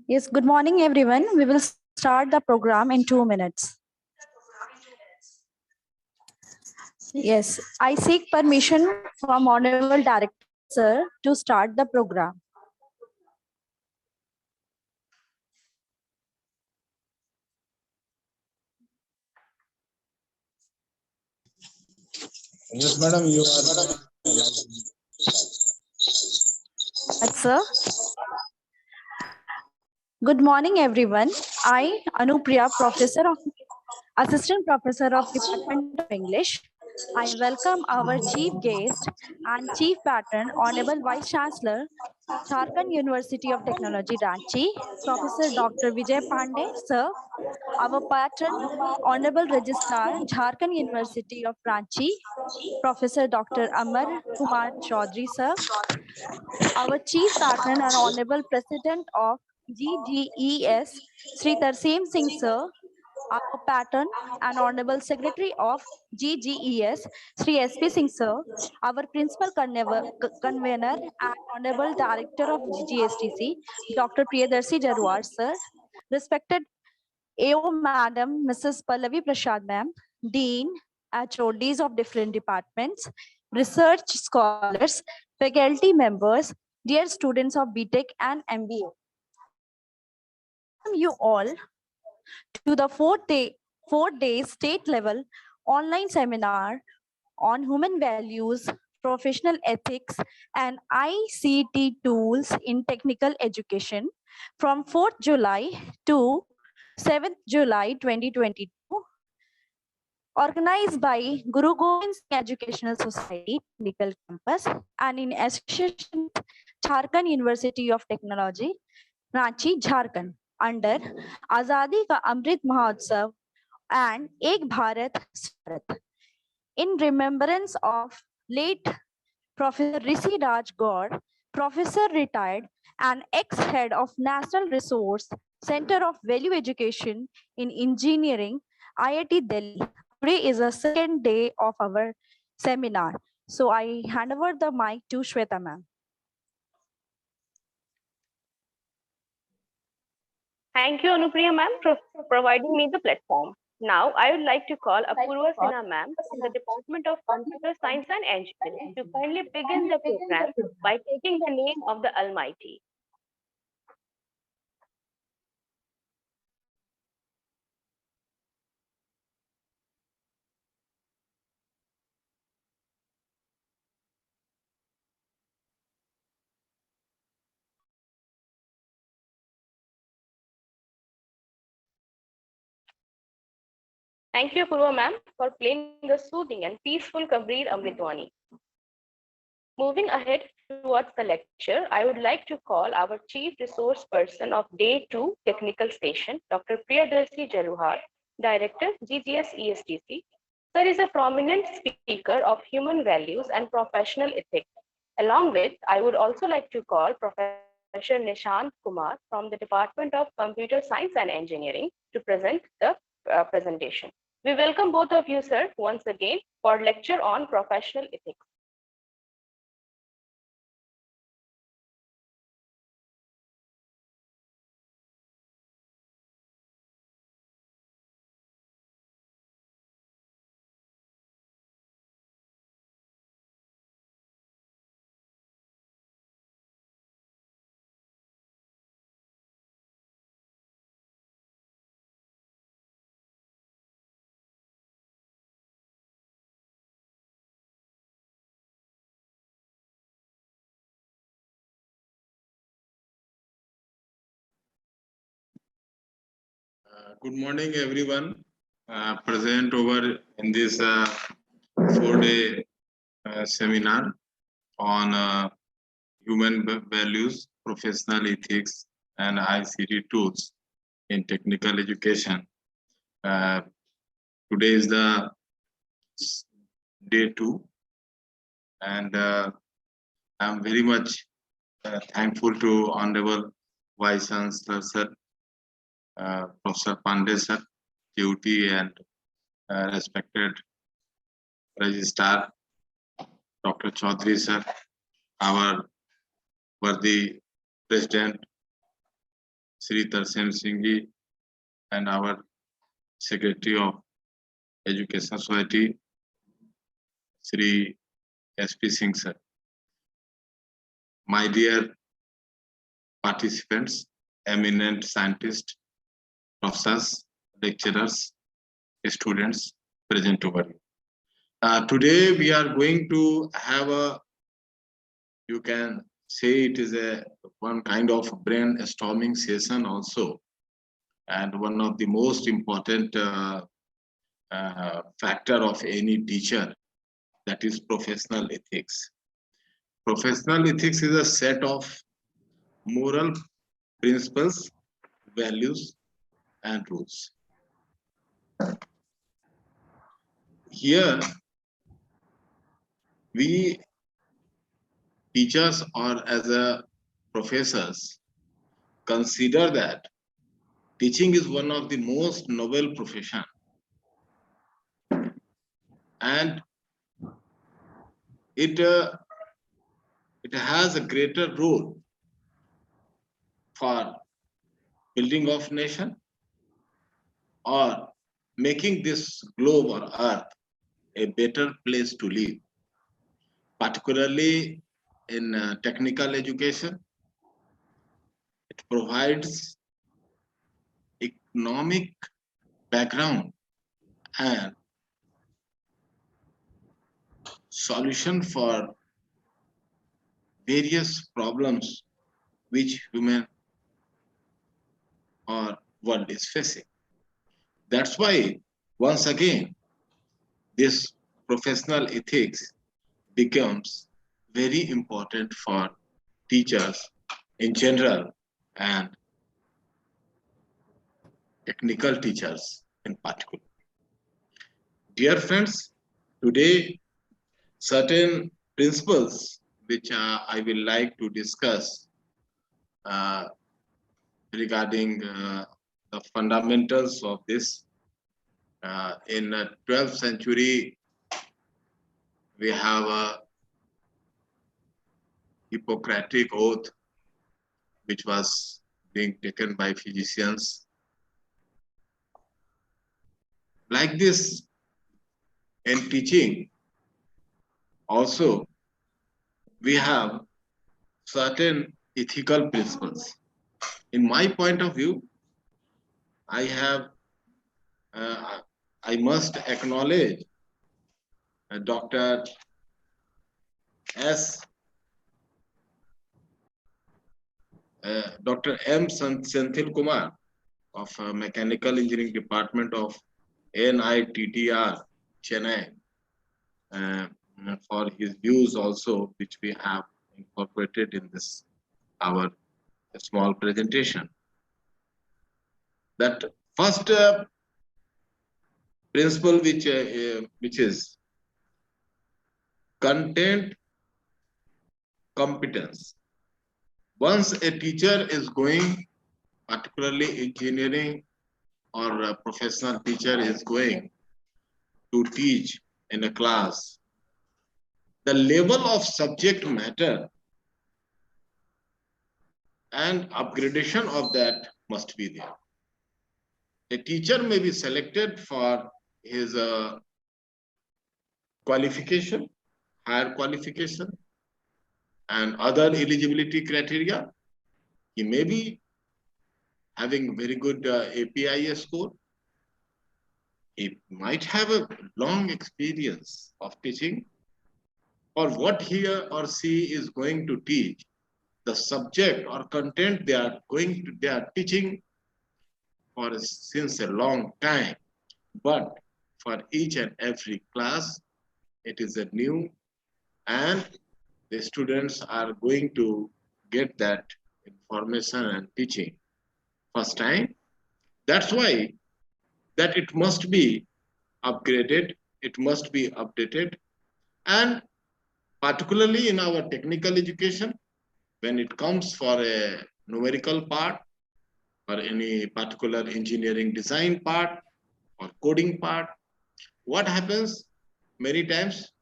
Yes, good morning, everyone. We will start the program in 2 minutes. Yes, I seek permission from Honorable Director, sir, to start the program. Yes, madam, you are. Yes, sir. Good morning, everyone. I, Anupriya, Assistant Professor of Department of English. I welcome our Chief Guest and Chief Patron, Honorable Vice Chancellor, Jharkhand University of Technology, Ranchi, Professor Dr. Vijay Pandey, sir. Our patron, Honorable Registrar, Jharkhand University of Ranchi, Professor Dr. Amar Kumar Chaudhary, sir. Our Chief Patron and Honorable President of GGES, Sri Tarsim Singh, sir. Our patron and Honorable Secretary of GGES, Sri SP Singh, sir. Our Principal Convener and Honorable Director of GGSTC, Dr. Priyadarshi Jaruhar, sir. Respected AO Madam, Mrs. Pallavi Prasad Ma'am, Dean, HODs of different departments, research scholars, faculty members, dear students of BTech and MBA. Welcome you all to the four-day state level online seminar on human values, professional ethics, and ICT tools in technical education from 4th July to 7th July 2022, organized by Guru Gobind Singh Educational Society, Technical Campus, and in association with Jharkhand University of Technology, Ranchi, Jharkhand, under Azadi Ka Amrit Mahotsav and Ek Bharat Swarat, in remembrance of late Professor Rishi Raj Gaur, Professor retired and ex-head of National Resource Center of Value Education in Engineering, IIT Delhi. Today is the second day of our seminar. So I hand over the mic to Shweta ma'am. Thank you, Anupriya ma'am, for providing me the platform. Now, I would like to call Apurva Sinha ma'am from the Department of Computer Science and Engineering to kindly begin the program by taking the name of the Almighty. Thank you, Apurva ma'am, for playing the soothing and peaceful Kabir Amritwani. Moving ahead towards the lecture, I would like to call our Chief Resource Person of Day 2 Technical Station, Dr. Priyadarshi Jaruhar, Director, GGSESTC. Sir is a prominent speaker of human values and professional ethics. Along with, I would also like to call Professor Nishant Kumar from the Department of Computer Science and Engineering to present the presentation. We welcome both of you, sir, once again for lecture on professional ethics. Good morning, everyone. Present over in this 4-day seminar on human values, professional ethics, and ICT tools in technical education. Today is the day 2, and I'm very much thankful to Honorable Vice Chancellor Sir, Professor Pandey Sir, QT, and respected Registrar Dr. Chaudhary Sir, our worthy President Sri Tarsen Singhi, and our Secretary of Education Society, Sri SP Singh sir. My dear participants, eminent scientists, professors, lecturers, students present over here. Today we are going to have a, you can say it is a one kind of brainstorming session also, and one of the most important factor of any teacher, that is professional ethics. Professional ethics is a set of moral principles, values, and rules. Here, we teachers or as a professors consider that teaching is one of the most noble profession, and it has a greater role for building of nation or making this globe or earth a better place to live, particularly in technical education. It provides economic background and solution for various problems which human or world is facing. That's why, once again, this professional ethics becomes very important for teachers in general and technical teachers in particular. Dear friends, today certain principles which I will like to discuss regarding the fundamentals of this. In the 12th century, we have a Hippocratic oath which was being taken by physicians. Like this, in teaching, also, we have certain ethical principles. In my point of view, I must acknowledge Dr. Dr. M. Senthil Kumar of Mechanical Engineering Department of NITTR, Chennai, for his views also, which we have incorporated in this, our small presentation. That first principle which is content competence. Once a teacher is going, particularly engineering or a professional teacher is going to teach in a class, the level of subject matter and upgradation of that must be there. A teacher may be selected for his qualification, higher qualification, and other eligibility criteria. He may be having very good APIS score. He might have a long experience of teaching, or what he or she is going to teach, the subject or content they are teaching for since a long time. But for each and every class, it is a new, and the students are going to get that information and teaching first time. That's why that it must be upgraded, it must be updated, and particularly in our technical education, when it comes for a numerical part or any particular engineering design part or coding part, what happens many times,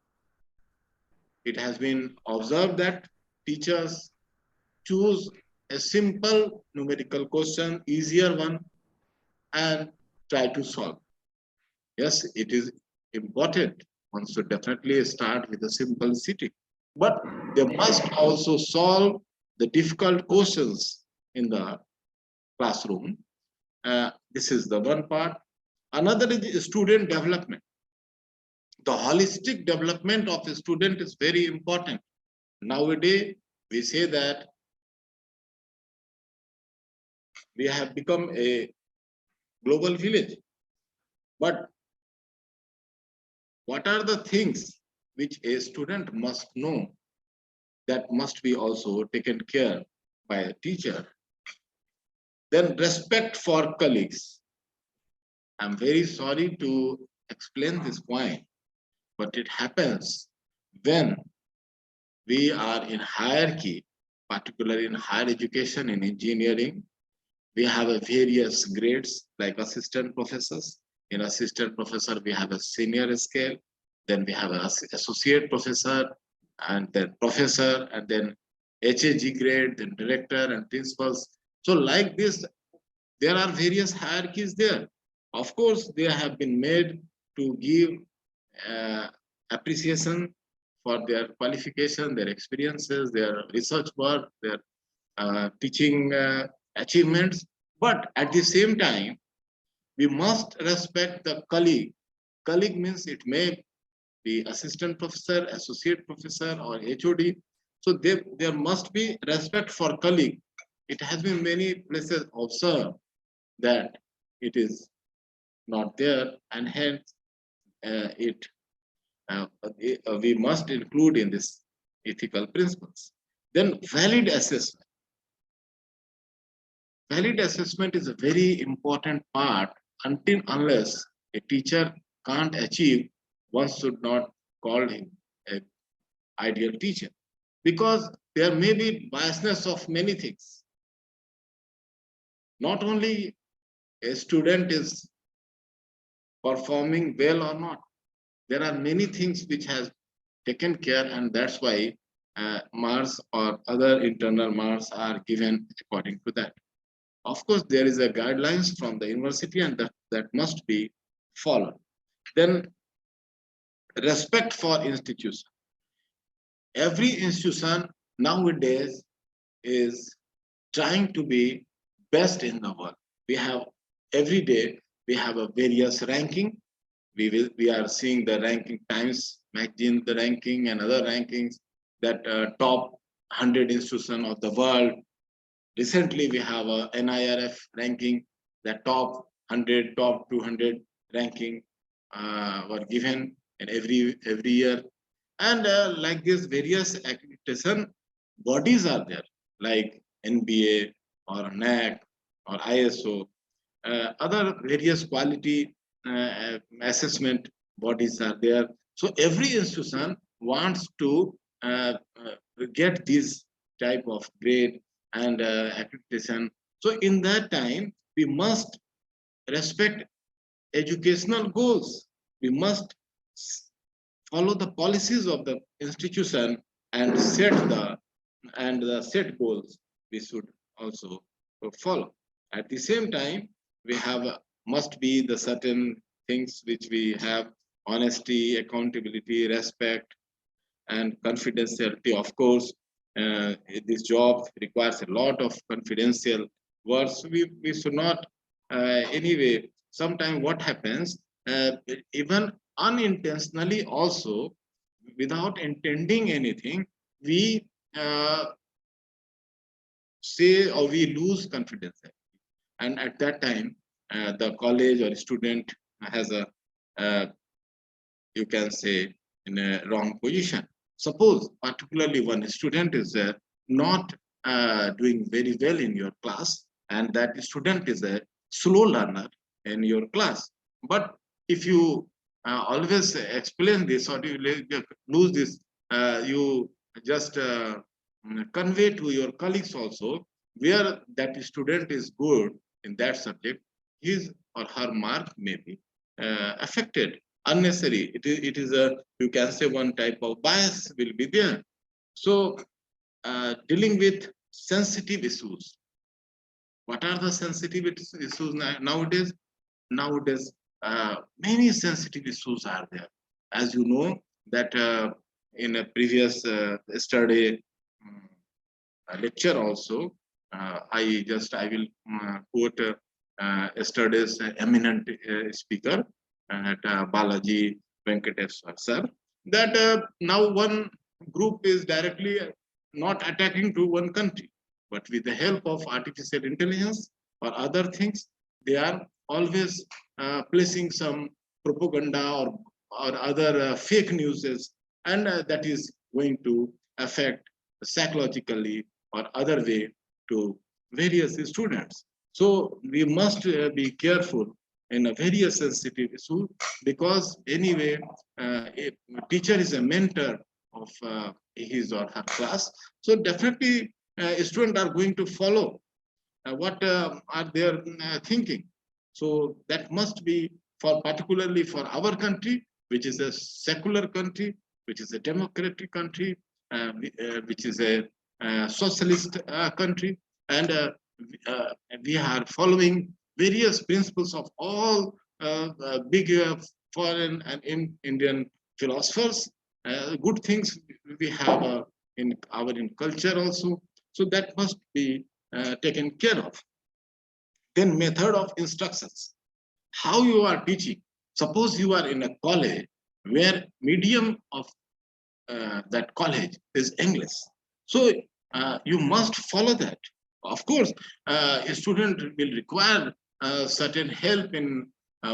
it has been observed that teachers choose a simple numerical question, easier one, and try to solve. Yes, it is important. One should definitely start with a simplicity, but they must also solve the difficult questions in the classroom. This is the one part. Another is student development. The holistic development of a student is very important. Nowadays, we say that we have become a global village. But what are the things which a student must know that must be also taken care by a teacher? Then respect for colleagues. I'm very sorry to explain this point, but it happens when we are in hierarchy, particularly in higher education, in engineering. We have a various grades like assistant professors. In assistant professor, we have a senior scale. Then we have an associate professor, and then professor, and then HAG grade, then director and principals. So like this, there are various hierarchies there. Of course, they have been made to give appreciation for their qualification, their experiences, their research work, their teaching achievements. But at the same time, we must respect the colleague. Colleague means it may be assistant professor, associate professor, or HOD. So there must be respect for colleague. It has been many places observed that it is not there, and hence we must include in this ethical principles. Then valid assessment. Valid assessment is a very important part. Until unless a teacher can't achieve, one should not call him an ideal teacher, because there may be biasness of many things. Not only a student is performing well or not, there are many things which has taken care, and that's why marks or other internal marks are given according to that. Of course, there is a guidelines from the university, and that must be followed. Then respect for institution. Every institution nowadays is trying to be best in the world. We have every day we have a various ranking. We are seeing the ranking, Times Magazine, the ranking and other rankings, that top 100 institution of the world. Recently, we have a NIRF ranking, the top 100, top 200 ranking were given in every year. And like this, various accreditation bodies are there, like NBA or NAC or ISO, other various quality assessment bodies are there. So every institution wants to get this type of grade and accreditation. So in that time, we must respect educational goals. We must follow the policies of the institution and set the set goals we should also follow. At the same time, we have must be the certain things which we have: honesty, accountability, respect, and confidentiality. Of course, this job requires a lot of confidential words. We should not anyway. Sometimes what happens, even unintentionally also, without intending anything, we say or we lose confidence, and at that time the college or student has a you can say in a wrong position. Suppose particularly one student is not doing very well in your class, and that student is a slow learner in your class. But if you always explain this, or you lose this, you just convey to your colleagues also, where that student is good in that subject, his or her mark may be affected unnecessary. It is a, you can say, one type of bias will be there. So dealing with sensitive issues. What are the sensitive issues nowadays? Nowadays, many sensitive issues are there. As you know, that in a previous study lecture also, I will quote yesterday's eminent speaker at Balaji Venkateswar sir, that now one group is directly not attacking to one country, but with the help of artificial intelligence or other things, they are always placing some propaganda or other fake news, and that is going to affect psychologically or other way to various students. So we must be careful in a very sensitive issue, because anyway, a teacher is a mentor of his or her class. So definitely students are going to follow what are their thinking. So that must be particularly for our country, which is a secular country, which is a democratic country, which is a socialist country, and we are following various principles of all big foreign and Indian philosophers. Good things we have in our culture also. So that must be taken care of. Then method of instructions. How you are teaching. Suppose you are in a college where medium of that college is English. So you must follow that. Of course, a student will require certain help in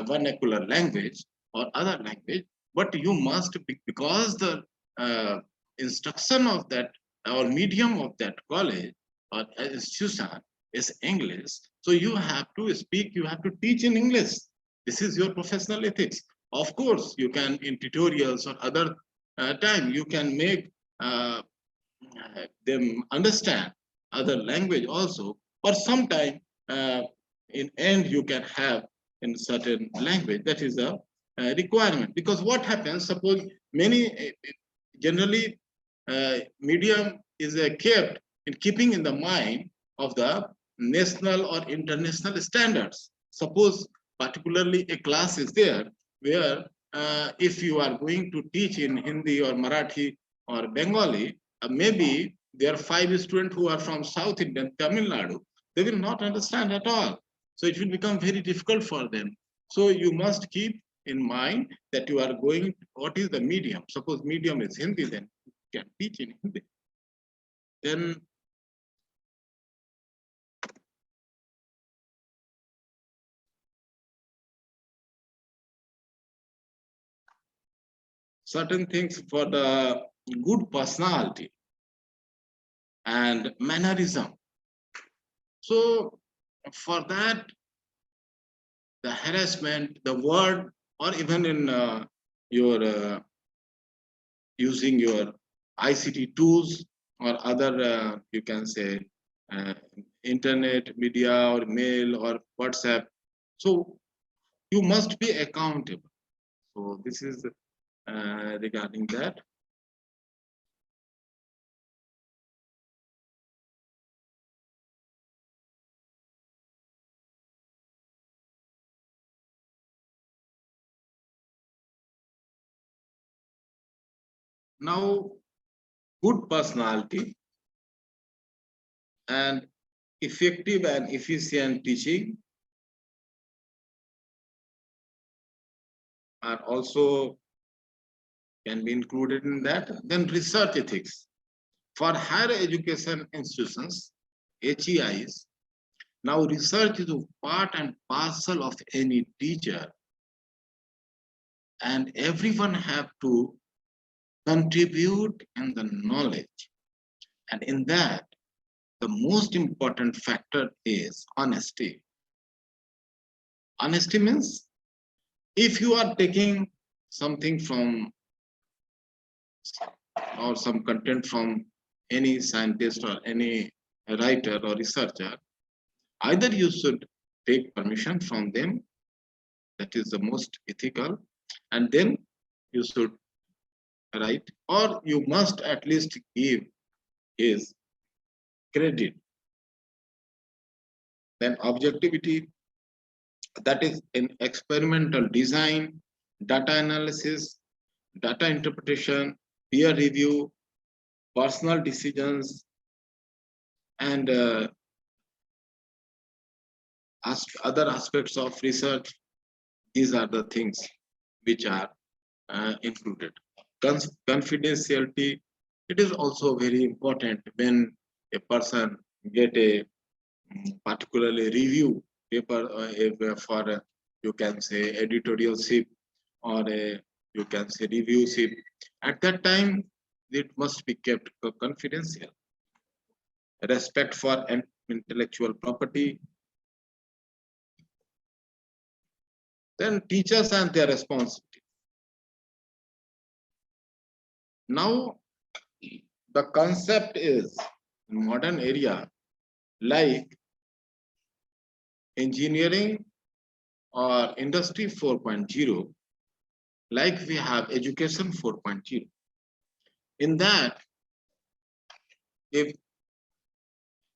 vernacular language or other language, but you must, because the instruction of that or medium of that college or institution is English, so you have to speak, you have to teach in English. This is your professional ethics. Of course, you can in tutorials or other time, you can make them understand other language also, or sometime in end you can have in certain language. That is a requirement, because what happens, suppose many generally medium is kept in keeping in the mind of the national or international standards. Suppose particularly a class is there where if you are going to teach in Hindi or Marathi or Bengali, maybe there are 5 students who are from South Indian, Tamil Nadu, they will not understand at all. So it will become very difficult for them. So you must keep in mind that you are going, what is the medium? Suppose medium is Hindi, then you can teach in Hindi. Then certain things for the good personality and mannerism. So for that, the harassment, the word, or even in your using your ICT tools or other, you can say, internet, media, or mail, or WhatsApp. So you must be accountable. So this is regarding that. Now, good personality and effective and efficient teaching are also can be included in that. Then research ethics. For higher education institutions, HEIs, now research is a part and parcel of any teacher, and everyone have to contribute in the knowledge. And in that, the most important factor is honesty. Honesty means if you are taking something from or some content from any scientist or any writer or researcher, either you should take permission from them, that is the most ethical, and then you should write, or you must at least give his credit. Then objectivity, that is in experimental design, data analysis, data interpretation, peer review, personal decisions, and other aspects of research. These are the things which are included. Confidentiality, it is also very important when a person get a particularly review paper for you can say editorialship or you can say reviewship. At that time, it must be kept confidential. Respect for intellectual property. Then teachers and their responsibility. Now, the concept is in modern area like engineering or industry 4.0, like we have education 4.0. In that, if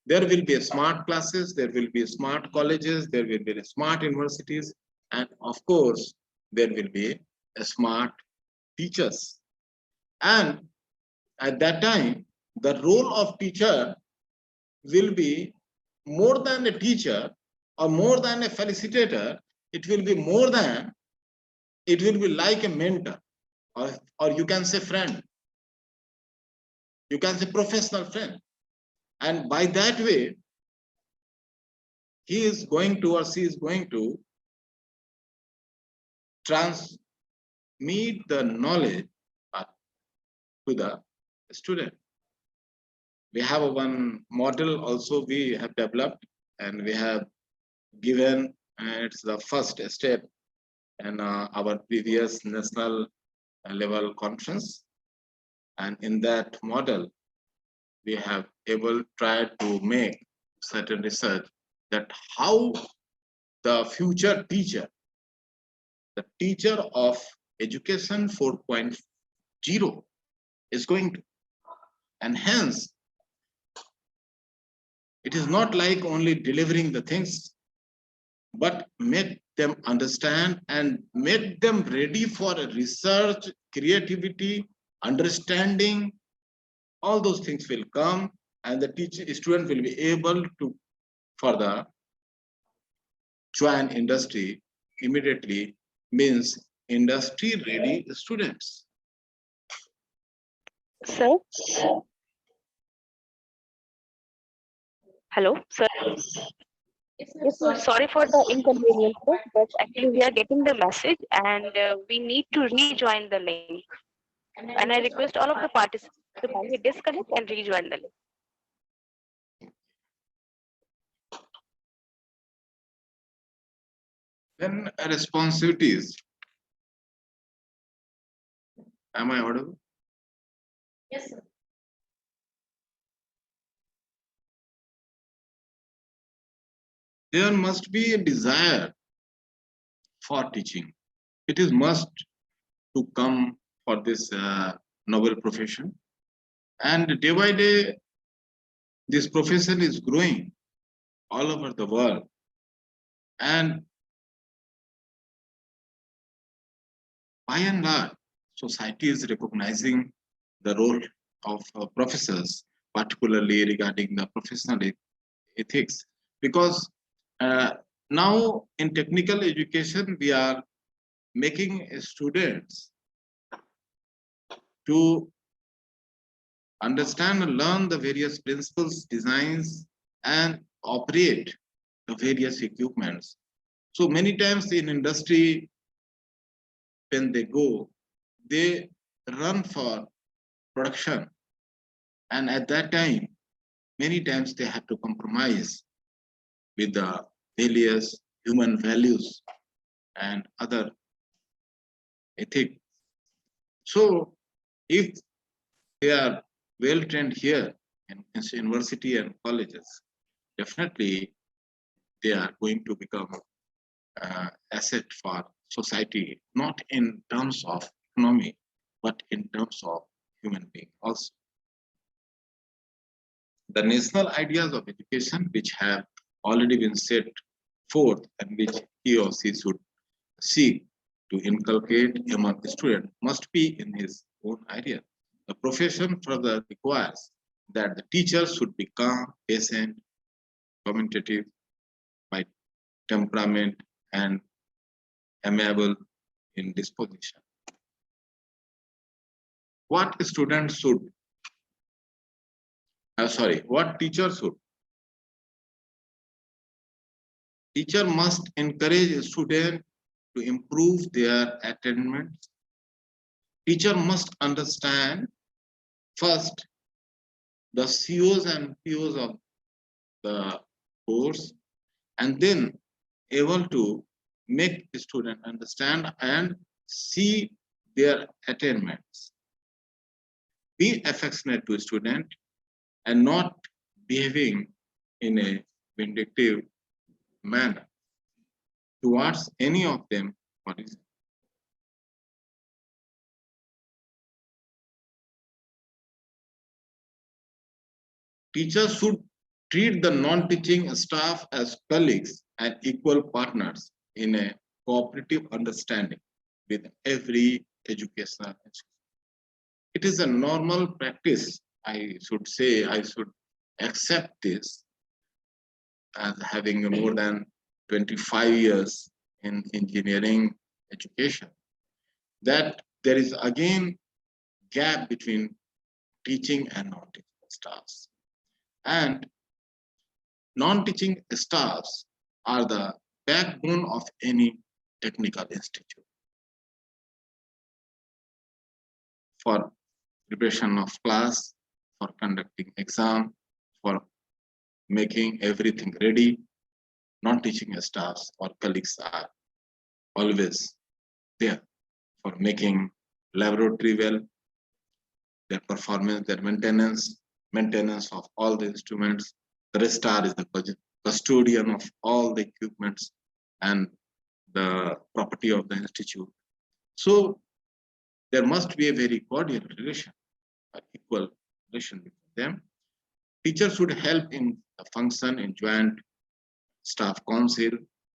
there will be smart classes, there will be smart colleges, there will be smart universities, and of course, there will be a smart teachers. And at that time, the role of teacher will be more than a teacher or more than a facilitator. It will be more than, it will be like a mentor, or you can say friend. You can say professional friend. And by that way, he is going to or she is going to transmit the knowledge to the student. We have one model also we have developed and we have given, it's the first step in our previous national level conference. And in that model, we have tried to make certain research that how the future teacher, the teacher of education 4.0 is going to. And hence, it is not like only delivering the things, but make them understand and make them ready for research, creativity, understanding. All those things will come and the student will be able to further join industry immediately, means industry ready students. Sir? Hello, sir. Yes, sir. Sorry for the inconvenience, sir, but actually we are getting the message and we need to rejoin the link. And I request all of the participants to kindly disconnect and rejoin the link. Then responsibilities. Am I audible? Yes, sir. There must be a desire for teaching. It is must to come for this noble profession. And day by day, this profession is growing all over the world. And by and large, society is recognizing the role of professors, particularly regarding the professional ethics. Because now in technical education, we are making students to understand and learn the various principles, designs, and operate the various equipments. So many times in industry, when they go, they run for production. And at that time, many times they have to compromise with the various human values and other ethics. So if they are well trained here in university and colleges, definitely they are going to become asset for society, not in terms of economy, but in terms of human being also. The national ideas of education which have already been set forth and which he or she should seek to inculcate among the student must be in his own idea. The profession further requires that the teacher should be calm, patient, communicative by temperament, and amiable in disposition. What students should, what teachers should? Teacher must encourage a student to improve their attainment. Teacher must understand first the COs and POs of the course, and then able to make the student understand and see their attainments. Be affectionate to a student and not behaving in a vindictive manner towards any of them. For example, teachers should treat the non-teaching staff as colleagues and equal partners in a cooperative understanding with every educational institution. It is a normal practice. I should say, I should accept this as having more than 25 years in engineering education, that there is again gap between teaching and non-teaching staffs. And non-teaching staffs are the backbone of any technical institute. For preparation of class, for conducting exam, for making everything ready, non-teaching staffs or colleagues are always there for making laboratory well, their performance, their maintenance of all the instruments. The registrar is the custodian of all the equipments and the property of the institute. So there must be a very cordial relation, equal relation between them. Teachers should help in the function in joint staff council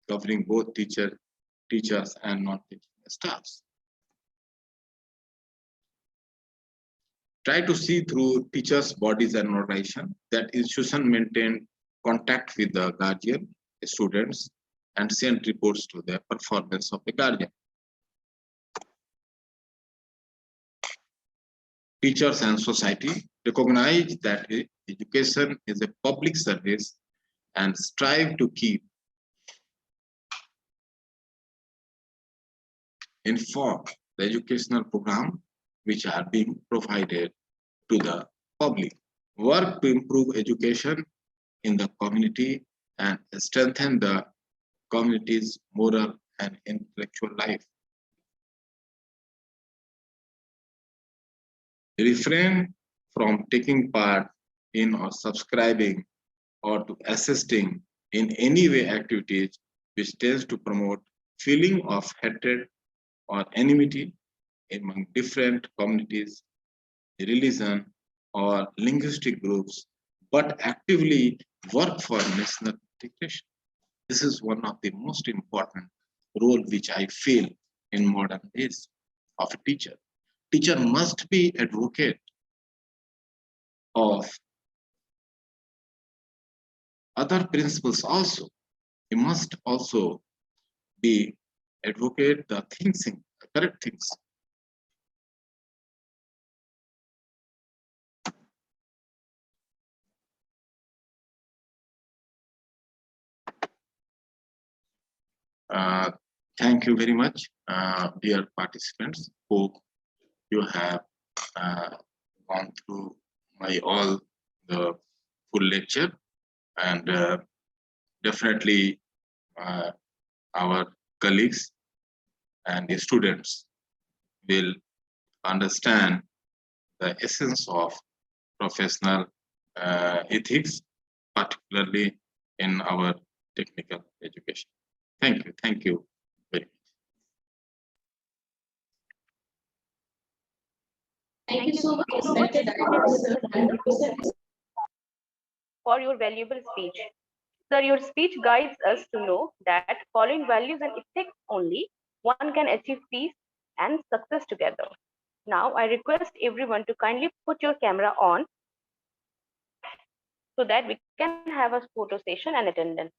covering both teachers and non-teaching staffs. Try to see through teachers' bodies and organization that institution maintain contact with the guardian, students, and send reports to the performance of the guardian. Teachers and society recognize that education is a public service and strive to keep informed the educational program which are being provided to the public. Work to improve education in the community and strengthen the community's moral and intellectual life. Refrain from taking part in or subscribing or to assisting in any way activities which tends to promote feeling of hatred or enmity among different communities, religion, or linguistic groups, but actively work for national integration. This is one of the most important role which I feel in modern days of a teacher. Teacher must be advocate of other principles also. He must also be advocate the thinking, the correct things. Thank you very much, dear participants. Hope you have gone through all the full lecture, and definitely our colleagues and the students will understand the essence of professional ethics, particularly in our technical education. Thank you. Thank you very much. Thank you so much, respected director, sir. for your valuable speech. Sir, your speech guides us to know that following values and ethics only, one can achieve peace and success together. Now, I request everyone to kindly put your camera on so that we can have a photo session and attendance.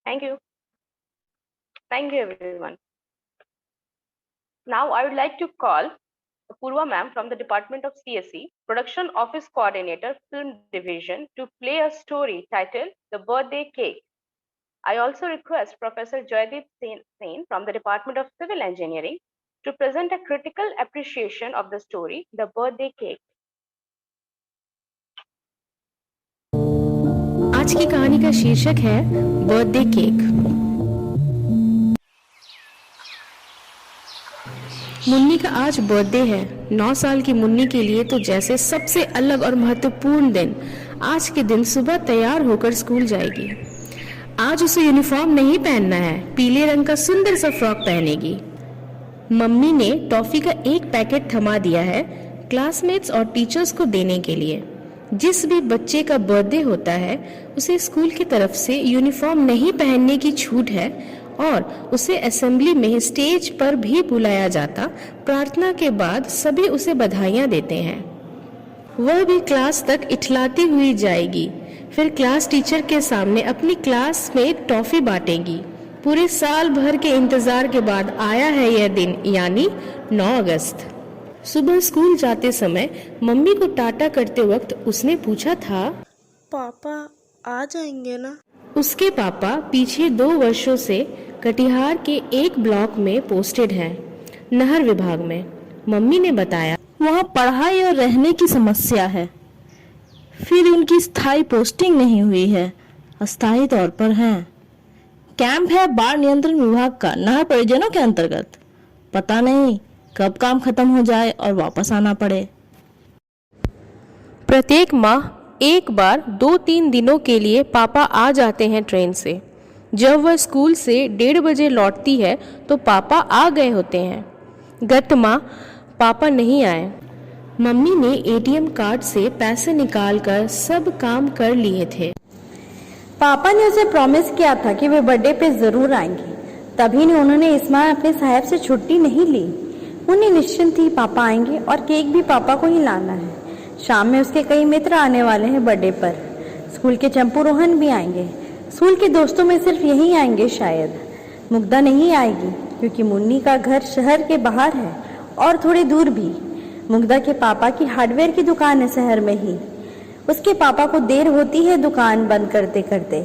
Thank you. Thank you, everyone. Now, I would like to call Purva ma'am from the Department of CSE, Production Office Coordinator, Film Division, to play a story titled The Birthday Cake. I also request Professor Joydeep Sen from the Department of Civil Engineering to present a critical appreciation of the story, The Birthday Cake. आज की कहानी का शीर्षक है birthday cake. Munni का आज birthday है। 9 साल की मुन्नी के लिए तो जैसे सबसे अलग और महत्वपूर्ण दिन। आज के दिन सुबह तैयार होकर स्कूल जाएगी। आज उसे यूनिफॉर्म नहीं पहनना है, पीले रंग का सुंदर सा फ्रॉक पहनेगी। मम्मी ने टॉफी का एक पैकेट थमा दिया है क्लासमेट्स और टीचर्स को देने के लिए। जिस भी बच्चे का बर्थडे होता है उसे स्कूल की तरफ से यूनिफॉर्म नहीं पहनने की छूट है और उसे असेंबली में स्टेज पर भी बुलाया जाता। प्रार्थना के बाद सभी उसे बधाइयां देते हैं। वह भी क्लास तक इठलाती हुई जाएगी, फिर क्लास टीचर के सामने अपनी क्लास में टॉफी बांटेगी। पूरे साल भर के इंतजार के बाद आया है यह दिन, यानी 9 अगस्त। सुबह स्कूल जाते समय मम्मी को टाटा करते वक्त उसने पूछा था, पापा आ जाएंगे ना? उसके पापा पीछे 2 वर्षों से कटिहार के एक ब्लॉक में पोस्टेड हैं, नहर विभाग में। मम्मी ने बताया वहाँ पढ़ाई और रहने की समस्या है, फिर उनकी स्थायी पोस्टिंग नहीं हुई है, अस्थायी तौर पर हैं। कैंप है बाढ़ नियंत्रण विभाग का नहर परियोजनाओं के अंतर्गत। पता नहीं कब काम खत्म हो जाए और वापस आना पड़े। प्रत्येक माह एक बार 2-3 दिनों के लिए पापा आ जाते हैं ट्रेन से। जब वह स्कूल से 1:30 बजे लौटती है तो पापा आ गए होते हैं। गत माह पापा नहीं आए। मम्मी ने एटीएम कार्ड से पैसे निकालकर सब काम कर लिए थे। पापा ने उसे प्रॉमिस किया था कि वे बर्थडे पे जरूर आएंगी, तभी उन्होंने इस माह अपने साहब से छुट्टी नहीं ली। उन्हें निश्चिंत थी पापा आएंगे और केक भी पापा को ही लाना है। शाम में उसके कई मित्र आने वाले हैं बर्थडे पर। स्कूल के चंपू रोहन भी आएंगे। स्कूल के दोस्तों में सिर्फ यही आएंगे शायद। मुग्धा नहीं आएगी क्योंकि मुन्नी का घर शहर के बाहर है और थोड़ी दूर भी। मुग्धा के पापा की हार्डवेयर की दुकान है शहर में ही। उसके पापा को देर होती है दुकान बंद करते करते।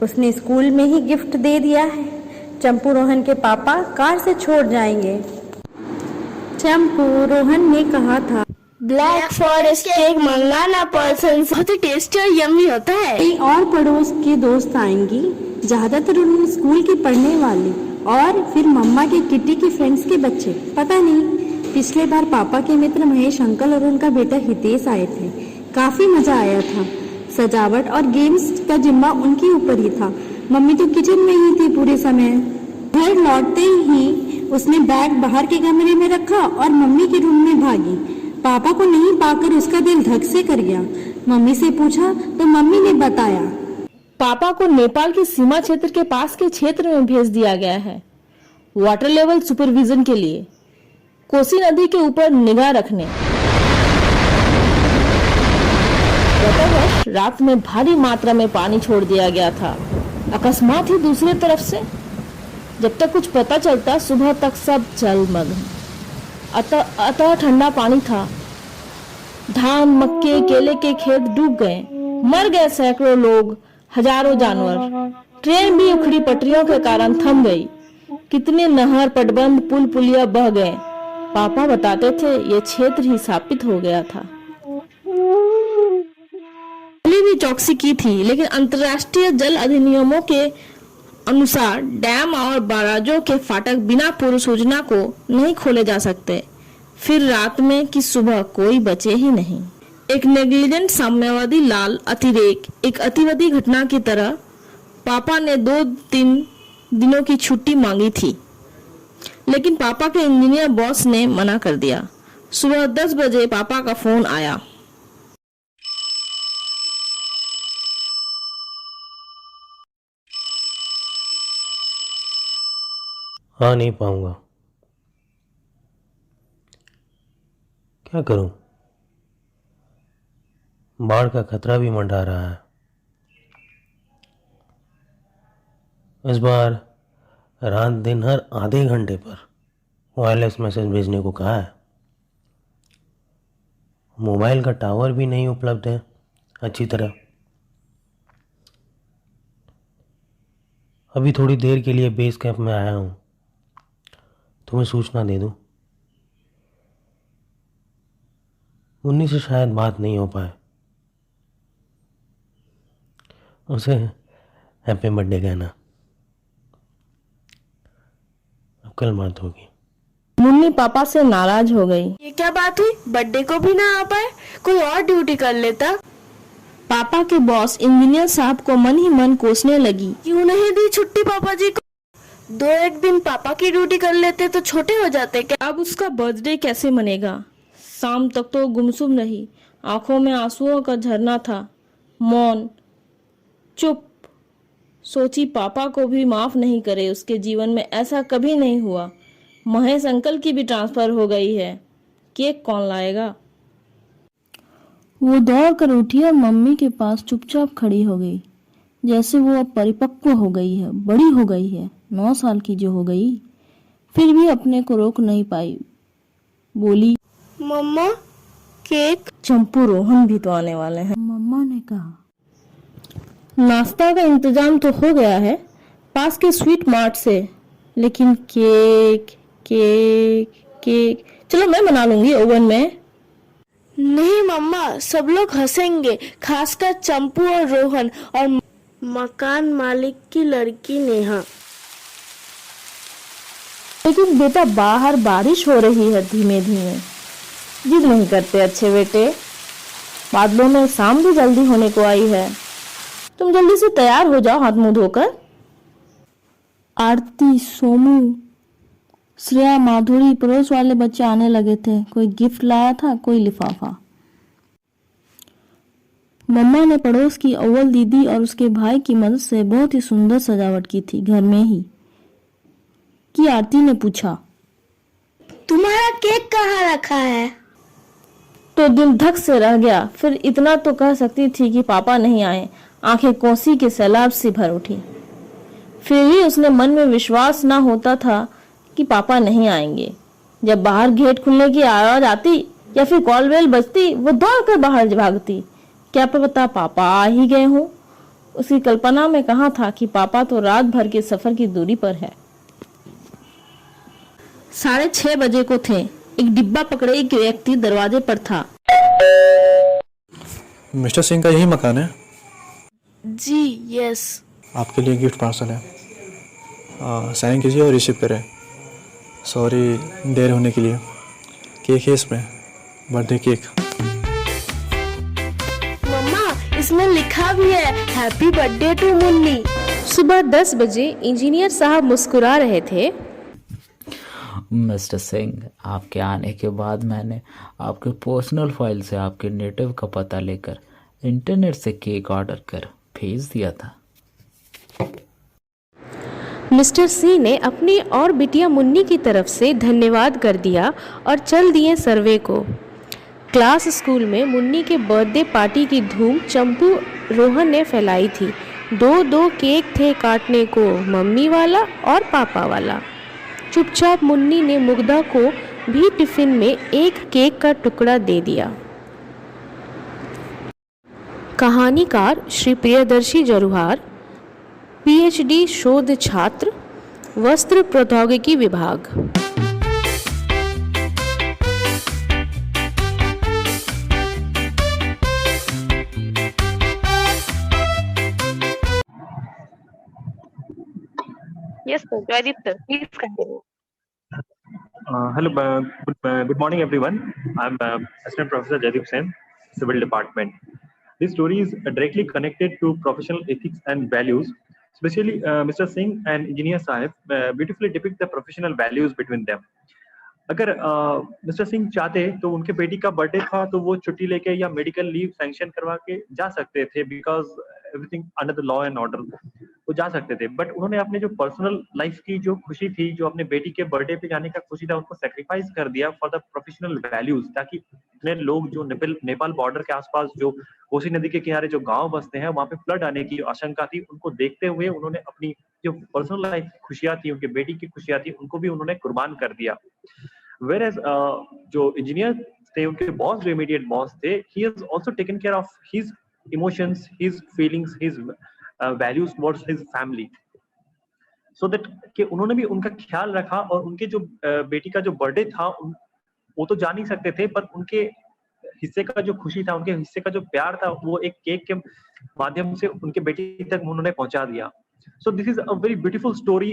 उसने स्कूल में ही गिफ्ट दे दिया है। चंपू रोहन के पापा कार से छोड़ जाएंगे। चंपू रोहन ने कहा था, ब्लैक फॉरेस्ट केक मंगाना पर्सन, बहुत ही टेस्टी और यम्मी होता है। कई और पड़ोस के दोस्त आएंगी, ज्यादातर उन्हें स्कूल के पढ़ने वाले और फिर मम्मा के किटी के फ्रेंड्स के बच्चे। पता नहीं पिछले बार पापा के मित्र महेश अंकल और उनका बेटा हितेश आए थे। काफी मजा आया था। सजावट और गेम्स का जिम्मा उनके ऊपर ही था। मम्मी तो किचन में ही थी पूरे समय। घर लौटते ही उसने बैग बाहर के कमरे में रखा और मम्मी के रूम में भागी। पापा को नहीं पाकर उसका दिल धक से कर गया। मम्मी से पूछा तो मम्मी ने बताया, पापा को नेपाल के सीमा क्षेत्र के पास के क्षेत्र में भेज दिया गया है वाटर लेवल सुपरविजन के लिए, कोसी नदी के ऊपर निगाह रखने। गत वर्ष रात में भारी मात्रा में पानी छोड़ दिया गया था, अकस्मात ही दूसरी तरफ से। जब तक कुछ पता चलता सुबह तक सब जलमग्न। अतः ठंडा पानी था। धान, मक्के, केले के खेत डूब गए। मर गए सैकड़ों लोग, हजारों जानवर। ट्रेन भी उखड़ी पटरियों के कारण थम गई। कितने नहर, तटबंध, पुल पुलिया बह गए। पापा बताते थे ये क्षेत्र ही स्थापित हो गया था। पहले भी चौकसी की थी, लेकिन अंतर्राष्ट्रीय जल अधिनियमों के अनुसार डैम और बाराजों के फाटक बिना पूर्व सूचना को नहीं खोले जा सकते। फिर रात में कि सुबह कोई बचे ही नहीं। एक नेग्लिजेंट साम्यवादी लाल अतिरेक, एक अतिवादी घटना की तरह पापा ने 2-3 दिनों की छुट्टी मांगी थी, लेकिन पापा के इंजीनियर बॉस ने मना कर दिया। सुबह 10 बजे पापा का फोन आया। हाँ, नहीं पाऊंगा। क्या करूं? बाढ़ का खतरा भी मंडरा रहा है। इस बार रात दिन हर आधे घंटे पर वायरलेस मैसेज भेजने को कहा है। मोबाइल का टावर भी नहीं उपलब्ध है अच्छी तरह। अभी थोड़ी देर के लिए बेस कैंप में आया हूं, तुम्हें सूचना दे दूं। मुन्नी से शायद बात नहीं हो पाए। उसे हैप्पी बर्थडे कहना। अब कल बात होगी। मुन्नी पापा से नाराज हो गई। ये क्या बात हुई? बर्थडे को भी ना आ पाए? कोई और ड्यूटी कर लेता। पापा के बॉस इंजीनियर साहब को मन ही मन कोसने लगी। क्यों नहीं दी छुट्टी पापा जी को? 2-1 दिन पापा की ड्यूटी कर लेते तो छोटे हो जाते क्या? अब उसका बर्थडे कैसे मनेगा? शाम तक तो गुमसुम रही, आंखों में आंसुओं का झरना था, मौन, चुप। सोची पापा को भी माफ नहीं करे, उसके जीवन में ऐसा कभी नहीं हुआ। महेश अंकल की भी ट्रांसफर हो गई है, केक कौन लाएगा? वो दौड़ कर उठी और मम्मी के पास चुपचाप खड़ी हो गई, जैसे वो अब परिपक्व हो गई है, बड़ी हो गई है, 9 साल की जो हो गई। फिर भी अपने को रोक नहीं पाई, बोली, मम्मा केक। चंपू रोहन भी तो आने वाले हैं, मम्मा ने कहा। नाश्ता का इंतजाम तो हो गया है पास के स्वीट मार्ट से, लेकिन केक केक केक चलो मैं बना लूंगी ओवन में। नहीं मम्मा, सब लोग हंसेंगे, खासकर चंपू और रोहन और मकान मालिक की लड़की नेहा। लेकिन बेटा बाहर बारिश हो रही है धीमे धीमे। जिद नहीं करते अच्छे बेटे, बादलों में शाम भी जल्दी होने को आई है। तुम जल्दी से तैयार हो जाओ हाथ मुंह धोकर। आरती, सोमू, श्रेया, माधुरी, पड़ोस वाले बच्चे आने लगे थे। कोई गिफ्ट लाया था, कोई लिफाफा। मम्मा ने पड़ोस की अव्वल दीदी और उसके भाई की मदद से बहुत ही सुंदर सजावट की थी घर में ही। कि आरती ने पूछा, तुम्हारा केक कहाँ रखा है? तो दिल धक से रह गया। फिर इतना तो कह सकती थी कि पापा नहीं आए। आंखें कोसी के सैलाब से भर उठी। फिर भी उसने मन में विश्वास ना होता था कि पापा नहीं आएंगे। जब बाहर गेट खुलने की आवाज आती या फिर कॉल बेल बजती, वो दौड़कर बाहर भागती। क्या पता पापा आ ही गए हों। उसकी कल्पना में कहा था कि पापा तो रात भर के सफर की दूरी पर है। 6:30 बजे को थे। एक डिब्बा पकड़े एक व्यक्ति दरवाजे पर था। मिस्टर सिंह का यही मकान है? जी यस। आपके लिए गिफ्ट पार्सल है, साइन कीजिए और रिसीव करें। सॉरी देर होने के लिए। केक है इसमें, बर्थडे केक। मम्मा इसमें लिखा भी है हैप्पी बर्थडे टू मुन्नी। सुबह 10 बजे इंजीनियर साहब मुस्कुरा रहे थे। मिस्टर सिंह, आपके आने के बाद मैंने आपके पर्सनल फाइल से आपके नेटिव का पता लेकर इंटरनेट से केक ऑर्डर कर भेज दिया था। मिस्टर सी ने अपनी और बिटिया मुन्नी की तरफ से धन्यवाद कर दिया और चल दिए सर्वे को। क्लास स्कूल में मुन्नी के बर्थडे पार्टी की धूम चंपू रोहन ने फैलाई थी। 2-2 केक थे काटने को, मम्मी वाला और पापा वाला। चुपचाप मुन्नी ने मुग्धा को भी टिफिन में एक केक का टुकड़ा दे दिया। कहानीकार श्री प्रियदर्शी जरुहार, पीएचडी शोध छात्र, वस्त्र प्रौद्योगिकी विभाग। Yes, sir. Joydeep sir, please continue. Hello, good morning, everyone. I'm Assistant Professor Joydeep Sen, Civil Department. This story is directly connected to professional ethics and values. Especially, Mr. Singh and Engineer Sahib beautifully depict the professional values between them. अगर mister Singh चाहते तो उनके बेटी का birthday था तो वो छुट्टी लेके या मेडिकल लीव सैंक्शन करवा के जा सकते थे, because everything under the law and order वो जा सकते थे। बट उन्होंने अपने जो पर्सनल लाइफ की जो खुशी थी, जो अपने बेटी के बर्थडे पे जाने का खुशी था, उनको सेक्रीफाइस कर दिया फॉर द प्रोफेशनल वैल्यूज, ताकि इतने लोग जो नेपाल बॉर्डर के आसपास जो कोसी नदी के किनारे जो गांव बसते हैं वहां पे फ्लड आने की आशंका थी, उनको देखते हुए उन्होंने अपनी जो पर्सनल लाइफ की खुशियां थी, उनके बेटी की खुशियां थी, उनको भी उन्होंने कुर्बान कर दिया। Whereas जो इंजीनियर थे, उनके बॉस जो इमीडिएट बॉस थे, he has also taken care of his emotions, his feelings, his values towards his family, so that कि उन्होंने भी उनका ख्याल रखा। और उनके जो बेटी का जो बर्थडे था वो तो जा नहीं सकते थे, पर उनके हिस्से का जो खुशी था, उनके हिस्से का जो प्यार था, वो एक केक के माध्यम से उनके बेटी तक उन्होंने पहुंचा दिया। So this is a very beautiful story.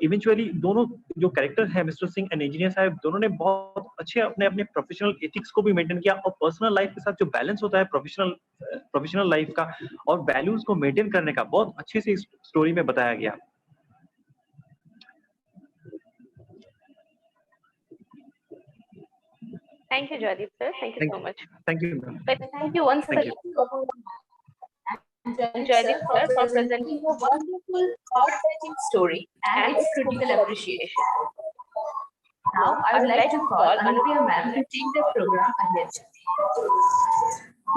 Eventually दोनों जो कैरेक्टर है मिस्टर सिंह एंड इंजीनियर साहब, दोनों ने बहुत अच्छे अपने अपने प्रोफेशनल एथिक्स को भी मेंटेन किया, और पर्सनल लाइफ के साथ जो बैलेंस होता है प्रोफेशनल लाइफ का और वैल्यूज को मेंटेन करने का, बहुत अच्छे से इस स्टोरी में बताया गया। Thank you, Joydeep sir. Thank you so much. Thank you. Thank you once again, Joydeep sir, for presenting a wonderful, heart-touching story and its critical appreciation. Now, I would like to call Anupriya ma'am to take the program ahead.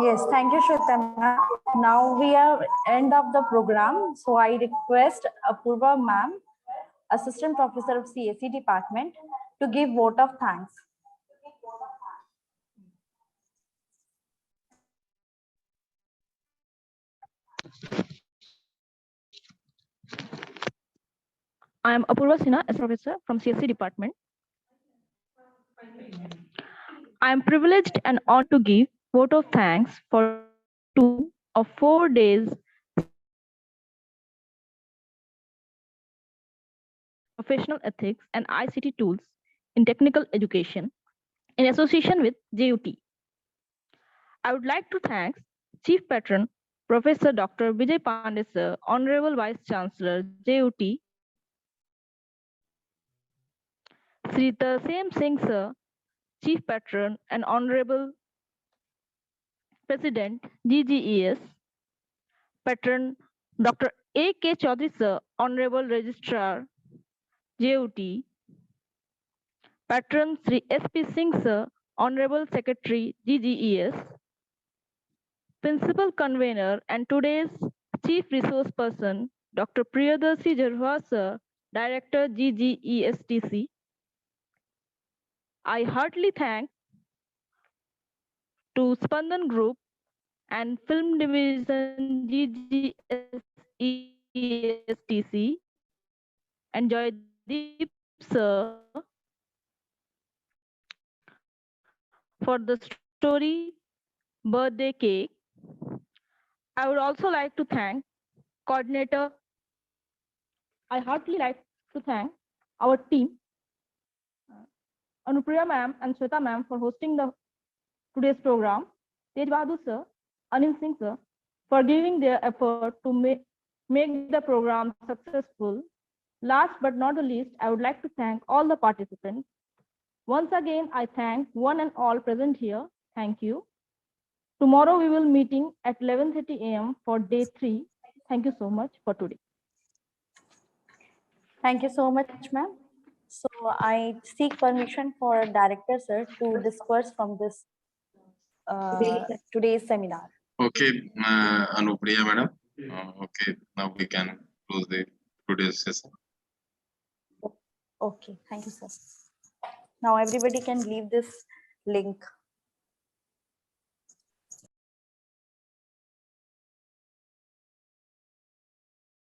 Yes, thank you, Shweta ma'am. Now we are end of the program, so I request Apurva ma'am, Assistant Professor of CSE Department, to give vote of thanks. I am Apurva Sinha, as Professor from CSE Department. I am privileged and honored to give vote of thanks for 2 of 4 days professional ethics and ICT tools in technical education in association with JUT. I would like to thank Chief Patron, Professor Dr. Vijay Pandey sir, Honorable Vice Chancellor, JUT, Sri Tarsem Singh sir, Chief Patron and Honorable President, GGES, Patron Dr. A.K. Chaudhary sir, Honorable Registrar, JUT, Patron Sri S.P. Singh sir, Honorable Secretary, GGES, Principal Convener and today's Chief Resource Person, Dr. Priyadarshi Jaruhar sir, Director, GGSESTC. I heartily thank to Spandan Group and Film Division GGSESTC and Joydeep sir for the story birthday cake. I would also like to thank coordinator. I heartily like to thank our team, Anupriya ma'am and Shweta ma'am, for hosting the today's program, Tej Bahadur sir, Anil Singh sir, for giving their effort to make the program successful. Last but not the least, I would like to thank all the participants. Once again, I thank one and all present here. Thank you. Tomorrow we will meeting at 11:30 a.m. for day 3. Thank you so much for today. Thank you so much, ma'am. So I seek permission for Director sir to disperse from this today's seminar. Okay, Anupriya madam. Okay, now we can close the today's session. Okay, thank you, sir. Now everybody can leave this link.